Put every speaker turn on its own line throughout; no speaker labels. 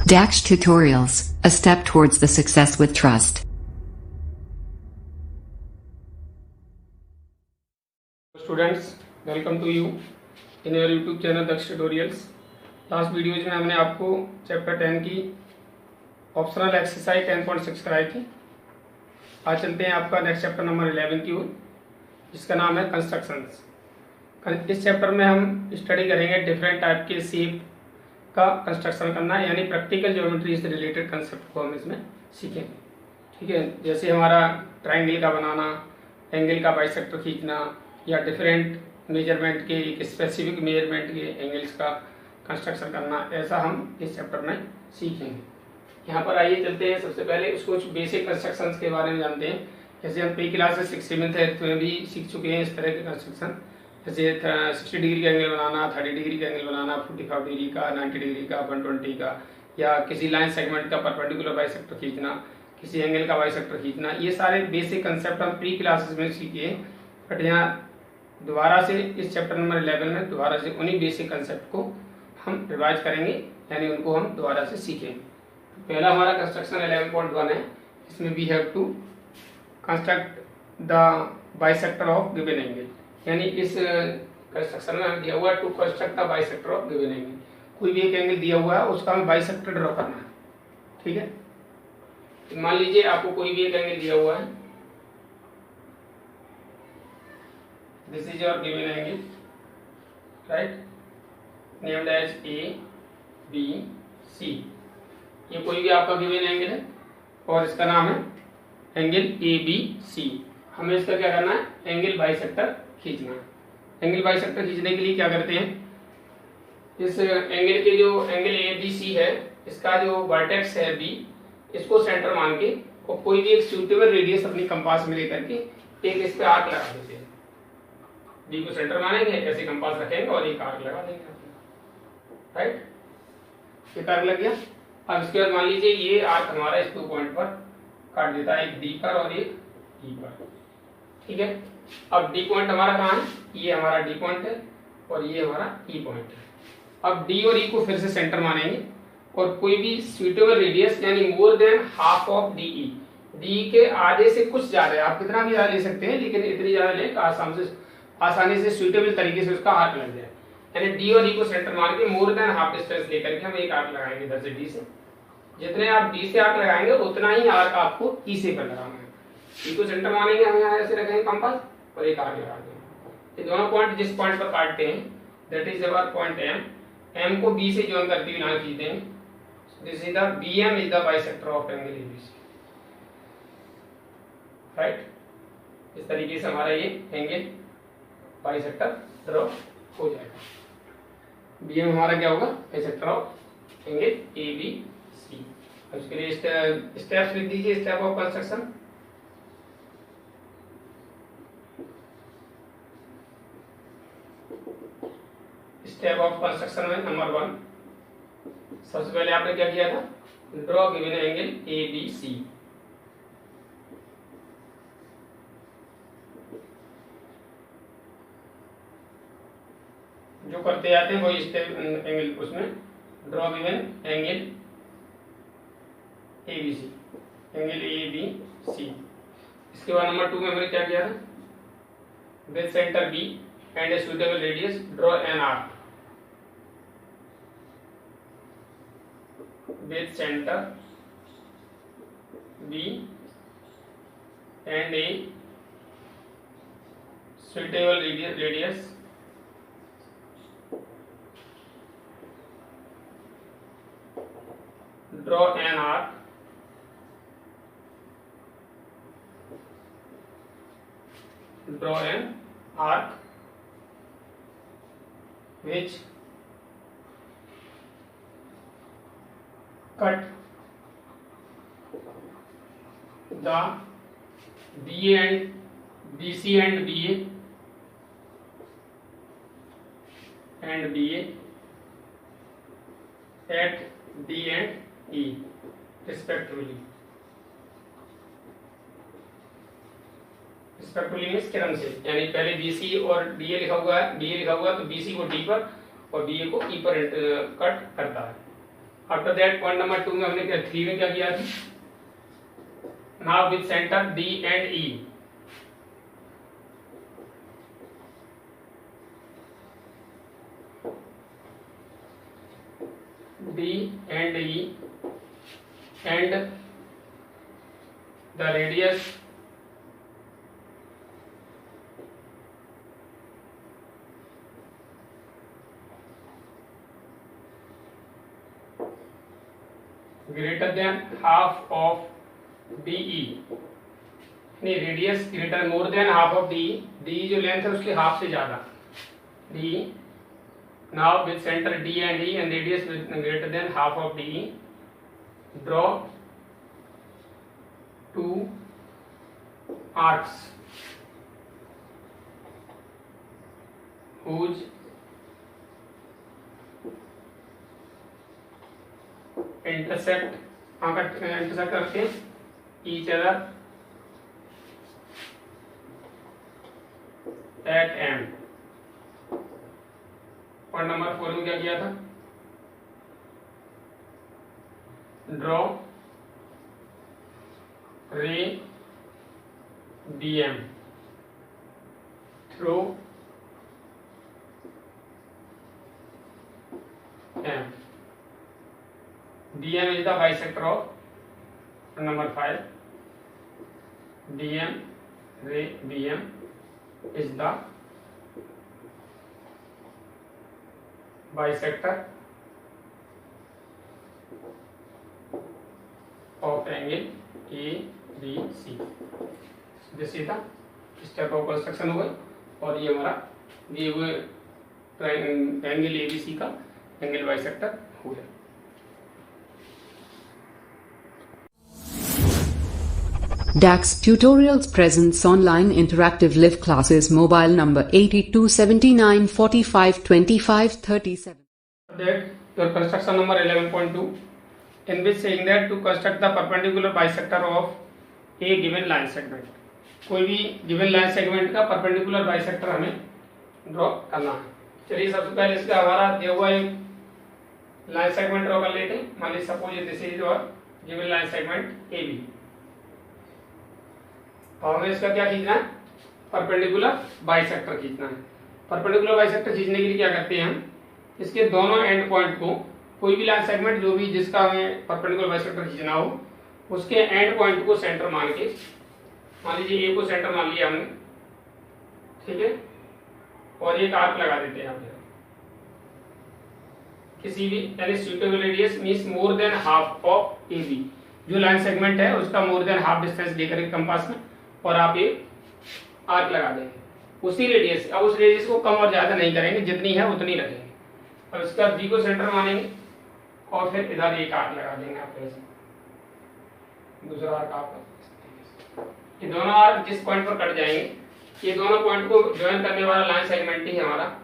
Dax Tutorials, a step towards the success with trust.
Students, welcome to you in your YouTube channel Dax Tutorials. Last videos में हमने आपको chapter 10 की optional exercise 10.6 कराई थी। आज चलते हैं आपका नेक्स्ट चैप्टर नंबर 11 की ओर, जिसका नाम है कंस्ट्रक्शंस। इस चैप्टर में हम स्टडी करेंगे डिफरेंट टाइप के शेप का कंस्ट्रक्शन करना, यानी प्रैक्टिकल ज्योमेट्री से रिलेटेड कंसेप्ट को हम इसमें सीखेंगे। ठीक है, जैसे हमारा ट्राइंगल का बनाना, एंगल का बाइसेक्टर खींचना, या डिफरेंट मेजरमेंट के एक स्पेसिफिक मेजरमेंट के एंगल्स का कंस्ट्रक्शन करना, ऐसा हम इस चैप्टर में सीखेंगे। यहाँ पर आइए चलते हैं। सबसे पहले कुछ बेसिक कंस्ट्रक्शंस के बारे में जानते हैं। जैसे हम प्री क्लास 6-7 में भी सीख चुके हैं इस तरह के कंस्ट्रक्शन, जैसे 60 डिग्री का एंगल बनाना, 30 डिग्री का एंगल बनाना, 45 डिग्री का, 90 डिग्री का, 120 का, या किसी लाइन सेगमेंट का परपेंडिकुलर बाइसेक्टर खींचना, किसी एंगल का बाइसेक्टर खींचना। ये सारे बेसिक कंसेप्ट हम प्री क्लासेस में सीखे हैं, बट यहाँ दोबारा से इस चैप्टर नंबर 11 में दोबारा से उन्हीं बेसिक कंसेप्ट को हम रिवाइज करेंगे, यानी उनको हम दोबारा से सीखेंगे। पहला हमारा कंस्ट्रक्शन 11.1 है। इसमें we have to construct the bisector of given angle, यानी इस कंस्ट्रक्शन में हमें दिया हुआ है to construct the bisector of given angle. कोई भी एक एंगल दिया हुआ है, उसका हमें बाइसेक्टर ड्रॉ करना है। ठीक है, तो मान लीजिए आपको कोई भी एक एंगल दिया हुआ है, this is your given angle, right, named as A B C. ये कोई भी आपका गिवन एंगल है और इसका नाम है एंगल ए बी सी। हमें इसका क्या करना है, एंगल बाइसेक्टर खींचना है। एंगल बाइसेक्टर खींचने के लिए क्या करते हैं, इस एंगल के जो एंगल ए बी सी है, इसका जो वर्टेक्स है बी, इसको सेंटर मान के और कोई भी एक सूटेबल रेडियस अपनी कंपास में लेकर के एक इस पे आर्क लगा देते हैं। बी को सेंटर मानेंगे, ऐसे कंपास रखेंगे और एक आर्क लगा देंगे, राइट। एक आर्क लग गया। अब इसके बाद मान लीजिए ये आर्क हमारा इस 2 पॉइंट पर काट देता है, एक डी पर और एक ई पर। ठीक है, अब डी पॉइंट हमारा कहाँ है, ये हमारा डी पॉइंट है और ये हमारा ई पॉइंट है। अब डी और ई को फिर से सेंटर मानेंगे और कोई भी सुटेबल रेडियस, यानी more than half of D E, D के आधे से कुछ ज्यादा है, आप कितना भी ज्यादा ले सकते हैं, लेकिन इतनी ज्यादा लें आसानी से सुटेबल तरीके से उसका आर्क लग जाए। यानी डी और ई को सेंटर मान के मोर देन हाफ डिस्टेंस लेकर के हम एक आर्क लगाएंगे इधर से डी से। जितने आप डी से आर्क लगाएंगे उतना ही आर्क आपको ई से पर लगाना है। ई को सेंटर मानेंगे, हम यहाँ ऐसे रखेंगे कंपास और एक आर्क लगा देंगे। ये दोनों पॉइंट जिस पॉइंट पर काटते हैं, that is our point M. M को बी से जॉइन करते हुए यहाँ खींचते हैं। This is the B M is the bisector of angle A B C, right. इस तरीके से हमारा ये एंगल बाइसेक्टर ड्रॉ हो जाएगा। बी एम हमारा क्या होगा, bisector of angle A B C. उसके लिए स्टेप्स लिख दीजिए, step of construction. Step of construction में नंबर 1, सबसे पहले आपने क्या किया था, draw given angle A B C. जो करते जाते हैं वही स्टेप एंगल, उसमें draw given angle A B C, angle A B C. इसके बाद नंबर 2 में हमने क्या किया था, with centre B and a suitable radius draw an arc. With centre B and a suitable radius draw an arc which cut the BA and BC and BA at D and E respectively। Respectively means क्रम से, यानी पहले BC और DA लिखा हुआ है, DA लिखा हुआ है तो BC को D पर और BA को E पर कट करता है। आफ्टर दैट पॉइंट नंबर 2 में हमने क्या 3 में क्या किया था, now with centre D and E, D and E and the radius greater than half of DE, नहीं radius greater more than half of DE जो लेंथ है उसके हाफ से ज्यादा, DE now with centre D and E and radius greater than half of DE, draw 2 arcs whose intersect करते हैं each other at M। Point number 4 में क्या किया था, ड्रॉ रे DM through M। DM is the bisector of number 5, DM ray BM is the bisector of angle ABC। This is the step of construction हो गई और ये हमारा दिए हुए एंगल ABC का एंगल बाइसेक्टर हो गया।
DAX Tutorials presents online interactive live classes. Mobile number 8279452537.
That your construction number 11.2, in which saying that to construct the perpendicular bisector of a given line segment, कोई भी given line segment का perpendicular bisector हमें draw करना है। चलिए सबसे पहले इसका हमारा दिया हुआ एक लाइन सेगमेंट ड्रॉ कर लेते हैं। मान लीजिए suppose this is your given line segment AB, और हमें इसका क्या खींचना है, परपेंडिकुलर बाइसेक्टर खींचना है। परपेंडिकुलर बाइसेक्टर खींचने के लिए क्या करते हैं हम, इसके दोनों एंड पॉइंट को, कोई भी लाइन सेगमेंट जो भी जिसका हमें परपेंडिकुलर बाइसेक्टर खींचना हो उसके एंड पॉइंट को सेंटर मान के, मान लीजिए A को सेंटर मान लिया हमने, ठीक है, और एक आर्क लगा देते हैं यहाँ पे किसी भी, यानी suitable radius means more than half of AB, जो लाइन सेगमेंट है उसका मोर देन हाफ डिस्टेंस लेकर के कंपास में, और आप ये आर्क लगा देंगे उसी रेडियस। अब उस रेडियस को कम और ज्यादा नहीं करेंगे, जितनी है उतनी रखेंगे। अब इसका B को सेंटर मानेंगे और फिर इधर एक आर्क लगा देंगे आप ऐसे, दूसरा आर्क आपका। ये दोनों आर्क जिस पॉइंट पर कट जाएंगे, ये दोनों पॉइंट को ज्वाइन करने वाला लाइन सेगमेंट ही हमारा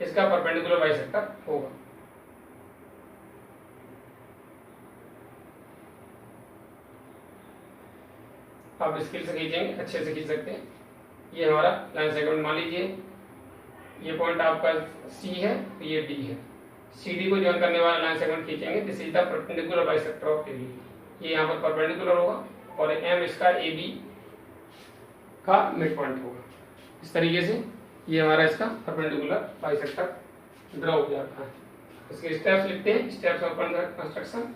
इसका परपेंडिकुलर बाइसेक्टर होगा। आप स्केल से खींचेंगे, अच्छे से खींच सकते हैं। ये हमारा लाइन सेगमेंट मान लीजिए, ये पॉइंट आपका C है तो ये D है, CD को ज्वाइन करने वाला लाइन सेगमेंट खींचेंगे, this is the perpendicular bisector of AB। ये यहाँ पर परपेंडिकुलर होगा और M इसका AB का मिड पॉइंट होगा। इस तरीके से ये हमारा इसका परपेंडिकुलर बाइसेक्टर ड्रॉ हो जाता है। इसके स्टेप्स लिखते हैं, steps of construction.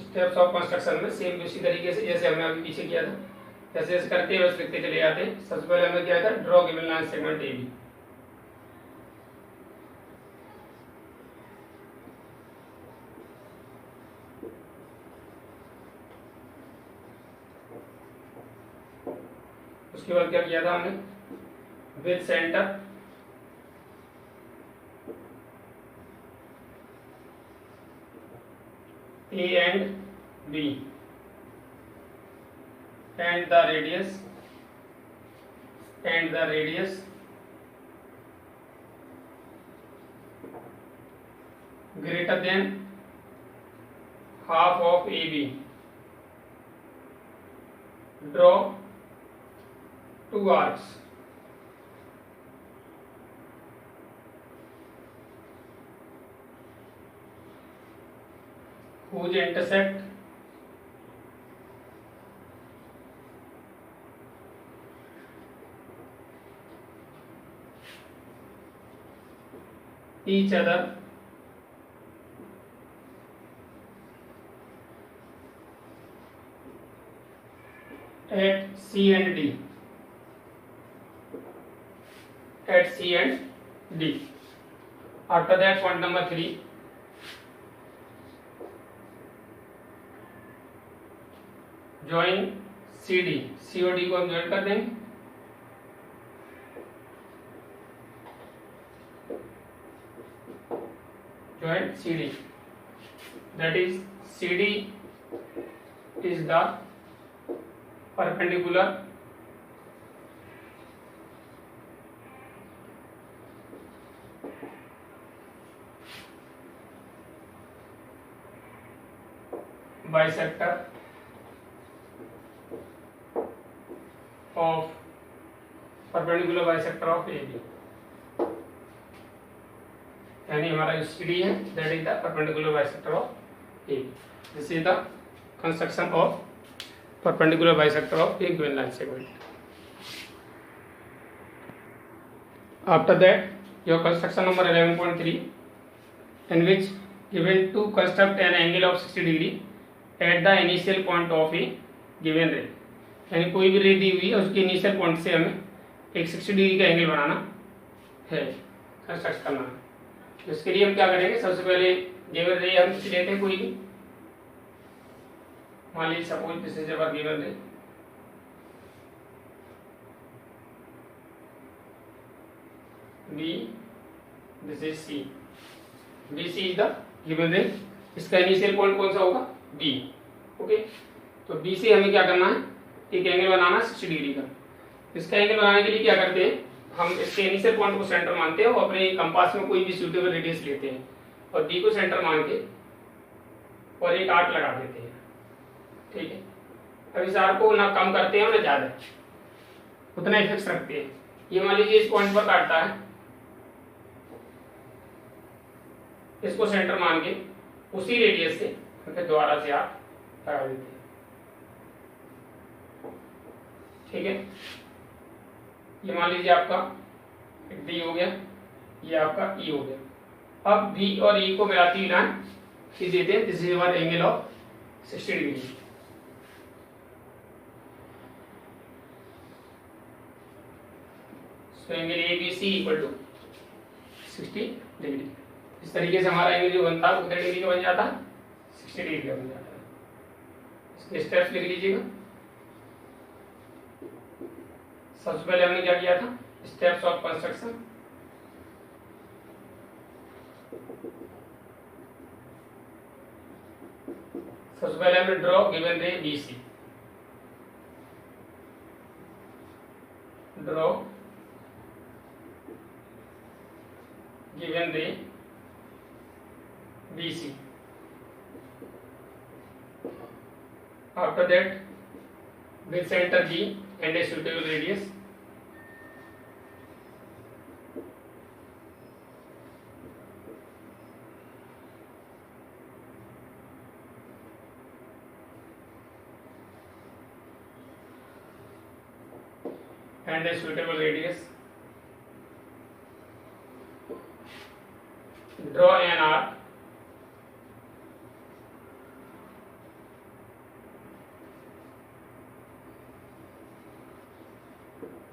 Steps of construction में सेम उसी तरीके से जैसे हमने अभी पीछे किया था, जैसे जैसे करते हैं वैसे लिखते चले जाते हैं। सबसे पहले हमने क्या था, draw given line segment AB, उसके बाद क्या किया था हमने, with centre A and B and the radius greater than half of AB draw two arcs whose intersect each other at C and D. At C and D. After that, point number 3. Join CD. COD को हम join कर देंगे. Join CD. That is, CD is the perpendicular bisector of AB. यानी हमारा जो CD है that is the perpendicular bisector of AB. This is the construction of perpendicular bisector of a given line segment. After that, your construction number 11.3, in which given to construct an angle of 60 degree at the initial point of a given ray. यानी कोई भी रे दी हुई है उसके initial point से हमें एक 60 डिग्री का एंगल बनाना है, कंस्ट्रक्ट करना है. तो इसके लिए हम क्या करेंगे, सबसे पहले गिवन रे हम किसी लेते हैं कोई भी, मान लीजिए suppose this is our given ray. B, this is C. B C is the given ray. इसका इनिशियल पॉइंट कौन सा होगा, बी. ओके, तो बी से हमें क्या करना है, एक एंगल बनाना 60 डिग्री का. इसका एंगल बनाने के लिए क्या करते हैं, हम इसके इनिशियल पॉइंट को सेंटर मानते हैं और अपने कंपास में कोई भी सूटेबल रेडियस लेते हैं और बी को सेंटर मान के और एक आर्क लगा देते हैं. ठीक है, अब इस आर्क को ना कम करते हैं ना ज्यादा, उतना ही फिक्स रखते हैं. ये मान लीजिए इस पॉइंट पर काटता है, इसको सेंटर मान के उसी रेडियस से फिर दोबारा से आप लगा देते हैं. ठीक है, ये मान लीजिए आपका डी हो गया, ये आपका ई हो गया. अब बी और ई को मिलाती हुई लाइन खींच देते हैं. This is one angle of 60 degree. So angle A B C equal to 60 degree. इस तरीके से हमारा एंगल जो बनता है वो कितने डिग्री का बन जाता है, 60 डिग्री का बन जाता है. इसके स्टेप्स लिख लीजिएगा. सबसे पहले हमने क्या किया था, स्टेप्स ऑफ कंस्ट्रक्शन. सबसे पहले हमने ड्रॉ गिवन रे बीसी. ड्रॉ गिवन रे BC. After that, with center G and a suitable radius, draw an arc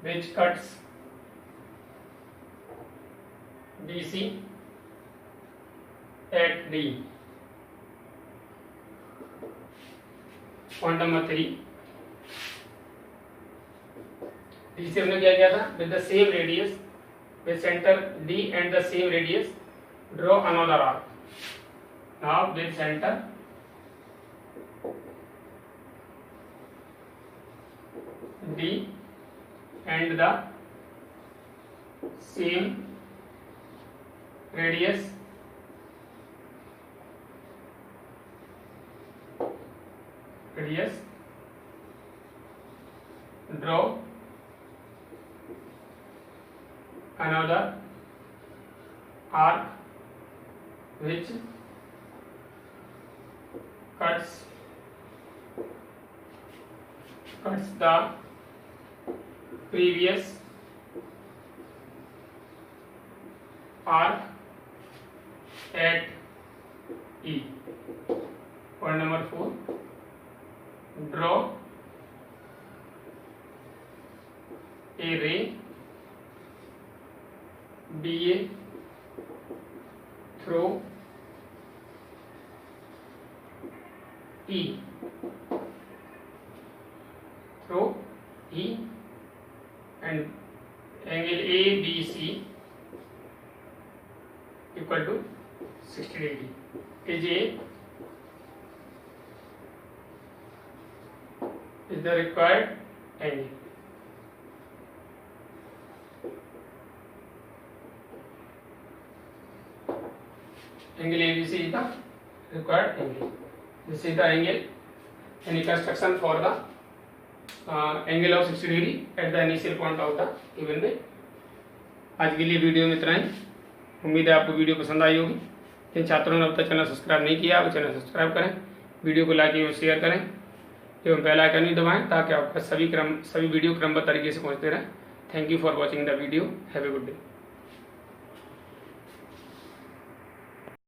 which cuts BC at D. Point number 3. D से हमने क्या किया था, with the same radius, with center D and the same radius, draw another arc. Now with center D and the same radius, draw another arc which cuts the previous arc at E. Point number 4, draw a ray BA through E and angle ABC equal to 60 degree is the required angle. Angle ABC is the required angle. This is the angle any construction for the angle of 60 degree at the initial point of the given ray. आज के लिए video में इतना ही। उम्मीद है आपको video पसंद आई होगी। जिन छात्रों ने अब तक चैनल सब्सक्राइब नहीं किया वो चैनल सब्सक्राइब करें, वीडियो को लाइक एवं शेयर करें एवं बेल आइकन भी दबाएं ताकि आपका सभी वीडियो क्रमबद्ध तरीके से पहुंचते रहें। Thank you for watching the video. Have a good day.